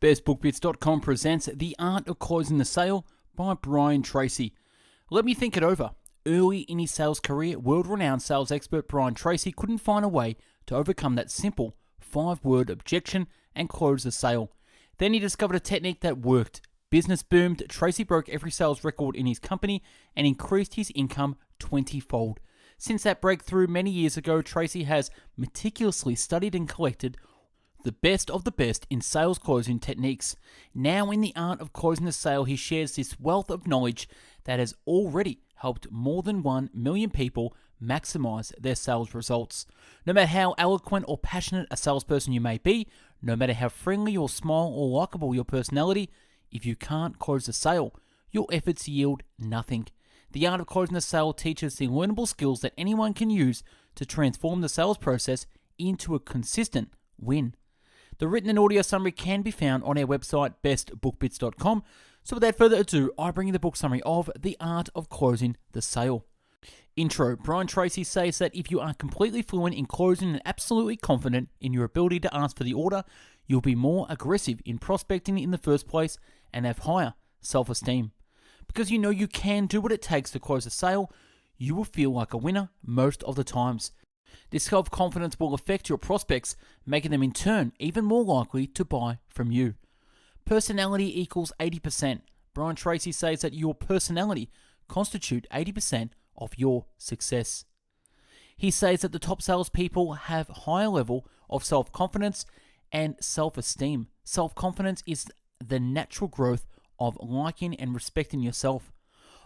BestBookBits.com presents The Art of Closing the Sale by Brian Tracy. Let me think it over. Early in his sales career, world-renowned sales expert Brian Tracy couldn't find a way to overcome that simple 5-word objection and close the sale. Then he discovered a technique that worked. Business boomed, Tracy broke every sales record in his company and increased his income 20-fold. Since that breakthrough many years ago, Tracy has meticulously studied and collected the best of the best in sales closing techniques. Now in the art of closing the sale, he shares this wealth of knowledge that has already helped more than 1 million people maximize their sales results. No matter how eloquent or passionate a salesperson you may be, no matter how friendly or smile or likable your personality, if you can't close the sale, your efforts yield nothing. The art of closing the sale teaches the learnable skills that anyone can use to transform the sales process into a consistent win. The written and audio summary can be found on our website, bestbookbits.com. So without further ado, I bring you the book summary of The Art of Closing the Sale. Intro. Brian Tracy says that if you are completely fluent in closing and absolutely confident in your ability to ask for the order, you'll be more aggressive in prospecting in the first place and have higher self-esteem. Because you know you can do what it takes to close a sale, you will feel like a winner most of the times. This self-confidence will affect your prospects, making them in turn even more likely to buy from you. Personality equals 80%. Brian Tracy says that your personality constitutes 80% of your success. He says that the top salespeople have higher level of self-confidence and self-esteem. Self-confidence is the natural growth of liking and respecting yourself.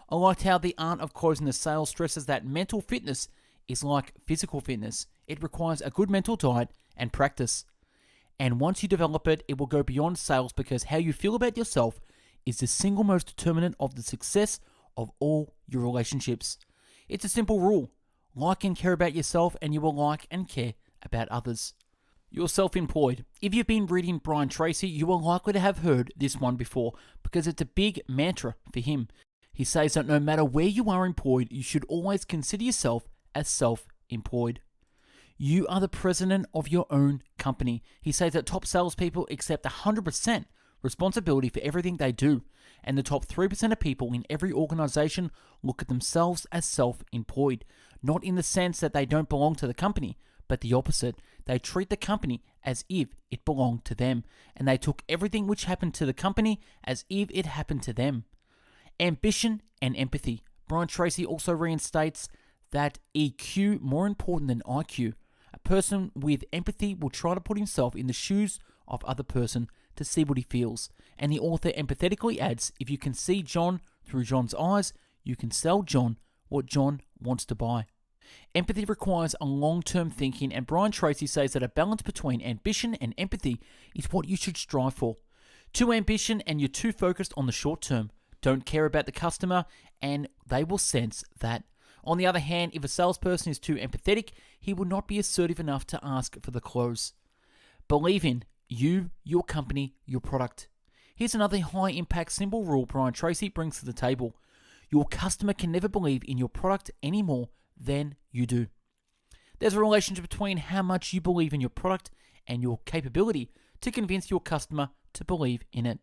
I liked how The Art of Closing the Sale stresses that mental fitness is like physical fitness. It requires a good mental diet and practice. And once you develop it, it will go beyond sales because how you feel about yourself is the single most determinant of the success of all your relationships. It's a simple rule. Like and care about yourself and you will like and care about others. You're self-employed. If you've been reading Brian Tracy, you are likely to have heard this one before because it's a big mantra for him. He says that no matter where you are employed, you should always consider yourself as self-employed. You are the president of your own company. He says that top salespeople accept 100% responsibility for everything they do, and the top 3% of people in every organization look at themselves as self-employed, not in the sense that they don't belong to the company, but the opposite. They treat the company as if it belonged to them, and they took everything which happened to the company as if it happened to them. Ambition and empathy. Brian Tracy also reinstates that EQ more important than IQ. A person with empathy will try to put himself in the shoes of other person to see what he feels. And the author empathetically adds, if you can see John through John's eyes, you can sell John what John wants to buy. Empathy requires a long-term thinking, and Brian Tracy says that a balance between ambition and empathy is what you should strive for. Too ambition and you're too focused on the short term. Don't care about the customer and they will sense that. On the other hand, if a salesperson is too empathetic, he will not be assertive enough to ask for the close. Believe in you, your company, your product. Here's another high-impact simple rule Brian Tracy brings to the table. Your customer can never believe in your product any more than you do. There's a relationship between how much you believe in your product and your capability to convince your customer to believe in it.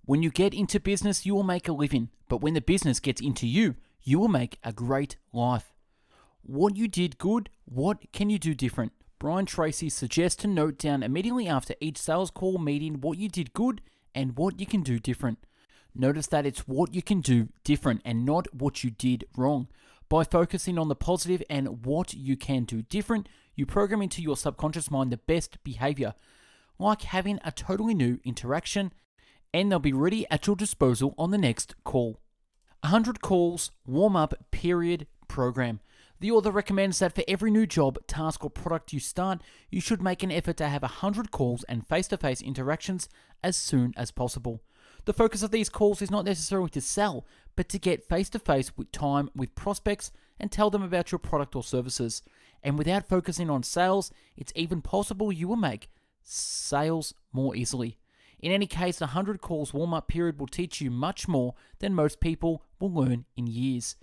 When you get into business, you will make a living, but when the business gets into you will make a great life. What you did good, what can you do different? Brian Tracy suggests to note down immediately after each sales call meeting what you did good and what you can do different. Notice that it's what you can do different and not what you did wrong. By focusing on the positive and what you can do different, you program into your subconscious mind the best behavior, like having a totally new interaction, and they'll be ready at your disposal on the next call. 100 calls, warm-up period program. The author recommends that for every new job, task, or product you start, you should make an effort to have 100 calls and face-to-face interactions as soon as possible. The focus of these calls is not necessarily to sell, but to get face-to-face with time with prospects and tell them about your product or services. And without focusing on sales, it's even possible you will make sales more easily. In any case, 100 calls warm-up period will teach you much more than most people will learn in years.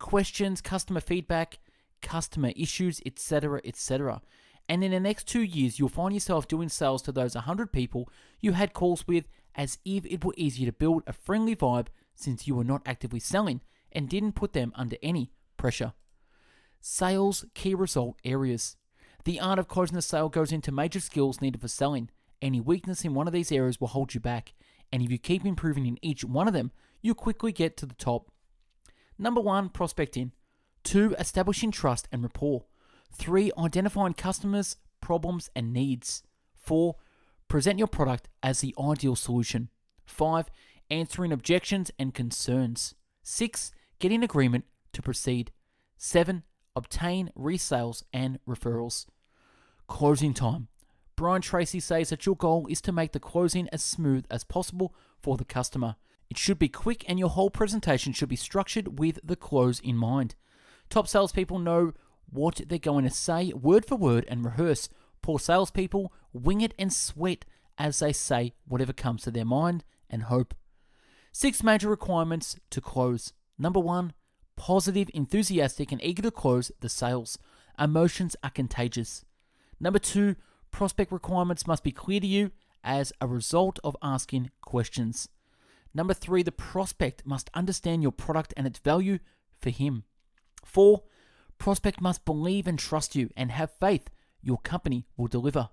Questions, customer feedback, customer issues, etc., etc. And in the next 2 years, you'll find yourself doing sales to those 100 people you had calls with as if it were easier to build a friendly vibe since you were not actively selling and didn't put them under any pressure. Sales key result areas. The art of closing a sale goes into major skills needed for selling. Any weakness in one of these areas will hold you back, and if you keep improving in each one of them, you'll quickly get to the top. Number 1, prospecting. 2, establishing trust and rapport. 3, identifying customers, problems, and needs. 4, present your product as the ideal solution. 5, answering objections and concerns. 6, getting agreement to proceed. 7, obtain resales and referrals. Closing time. Brian Tracy says that your goal is to make the closing as smooth as possible for the customer. It should be quick and your whole presentation should be structured with the close in mind. Top salespeople know what they're going to say word for word and rehearse. Poor salespeople wing it and sweat as they say whatever comes to their mind and hope. 6 major requirements to close. Number 1, positive, enthusiastic, and eager to close the sales. Emotions are contagious. Number 2, prospect requirements must be clear to you as a result of asking questions. Number 3, the prospect must understand your product and its value for him. 4, prospect must believe and trust you and have faith your company will deliver.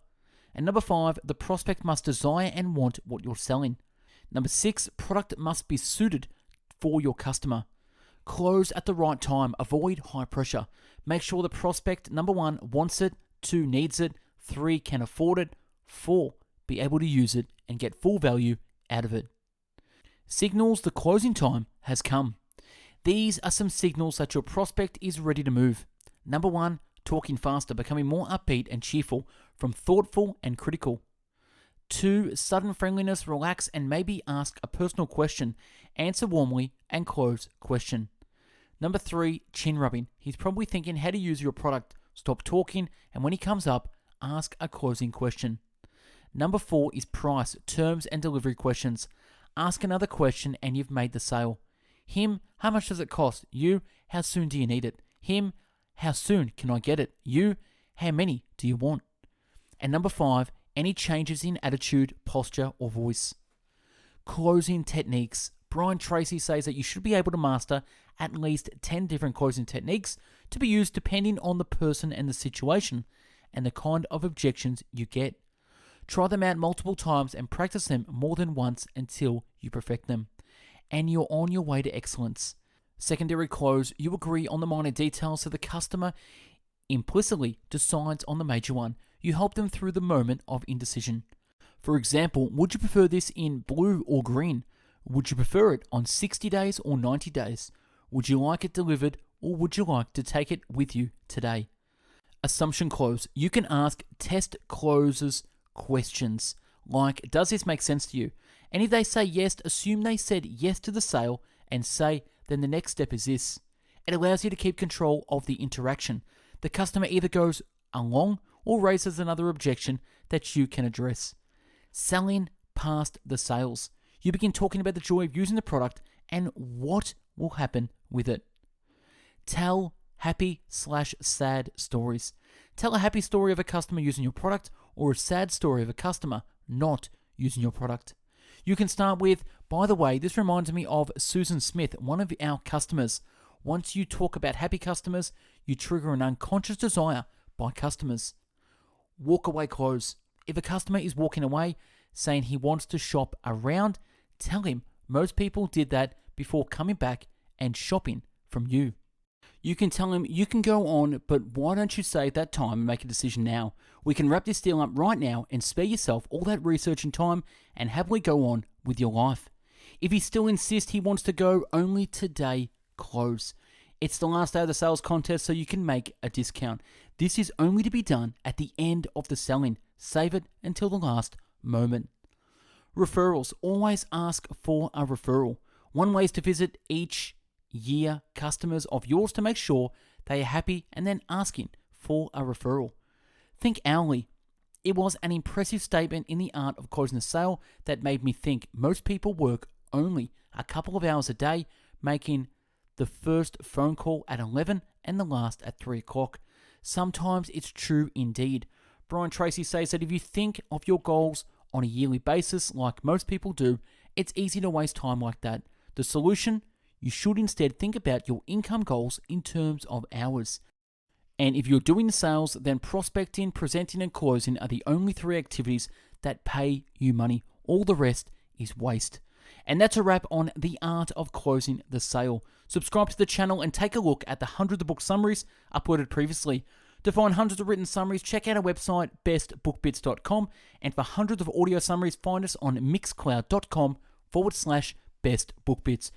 And number 5, the prospect must desire and want what you're selling. Number 6, product must be suited for your customer. Close at the right time. Avoid high pressure. Make sure the prospect, number 1, wants it, 2, needs it, 3, can afford it, 4, be able to use it and get full value out of it. Signals the closing time has come. These are some signals that your prospect is ready to move. Number 1, talking faster, becoming more upbeat and cheerful from thoughtful and critical. 2, sudden friendliness, relax and maybe ask a personal question, answer warmly and close question. Number 3, chin rubbing. He's probably thinking how to use your product. Stop talking and when he comes up, ask a closing question. Number 4 is price, terms and delivery questions. Ask another question and you've made the sale. Him, how much does it cost? You, how soon do you need it? Him, how soon can I get it? You, how many do you want? And number 5, any changes in attitude, posture, or voice. Closing techniques. Brian Tracy says that you should be able to master at least 10 different closing techniques to be used depending on the person and the situation and the kind of objections you get. Try them out multiple times and practice them more than once until you perfect them. And you're on your way to excellence. Secondary close, you agree on the minor details so the customer implicitly decides on the major one. You help them through the moment of indecision. For example, would you prefer this in blue or green? Would you prefer it on 60 days or 90 days? Would you like it delivered or would you like to take it with you today? Assumption close. You can ask test closes questions like, does this make sense to you? And if they say yes, assume they said yes to the sale and say, then the next step is this. It allows you to keep control of the interaction. The customer either goes along or raises another objection that you can address. Selling past the sales. You begin talking about the joy of using the product and what will happen with it. Tell happy/sad stories. Tell a happy story of a customer using your product or a sad story of a customer not using your product. You can start with, by the way, this reminds me of Susan Smith, one of our customers. Once you talk about happy customers, you trigger an unconscious desire by customers. Walk away close. If a customer is walking away saying he wants to shop around, tell him most people did that before coming back and shopping from you. You can tell him you can go on, but why don't you save that time and make a decision now? We can wrap this deal up right now and spare yourself all that research and time and happily go on with your life. If he still insists he wants to go, only today, close. It's the last day of the sales contest, so you can make a discount. This is only to be done at the end of the selling. Save it until the last moment. Referrals. Always ask for a referral. One way is to visit each year customers of yours to make sure they are happy and then asking for a referral. Think hourly. It was an impressive statement in the art of closing a sale that made me think most people work only a couple of hours a day, making the first phone call at 11 and the last at 3 o'clock. Sometimes it's true indeed. Brian Tracy says that if you think of your goals on a yearly basis, like most people do, it's easy to waste time like that. The solution? You should instead think about your income goals in terms of hours. And if you're doing the sales, then prospecting, presenting, and closing are the only 3 activities that pay you money. All the rest is waste. And that's a wrap on the art of closing the sale. Subscribe to the channel and take a look at the hundreds of book summaries uploaded previously. To find hundreds of written summaries, check out our website, bestbookbits.com. And for hundreds of audio summaries, find us on mixcloud.com/bestbookbits.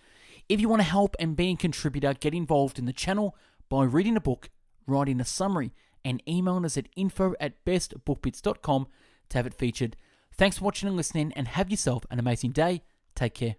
If you want to help and be a contributor, get involved in the channel by reading a book, writing a summary, and emailing us at info@bestbookbits.com to have it featured. Thanks for watching and listening, and have yourself an amazing day. Take care.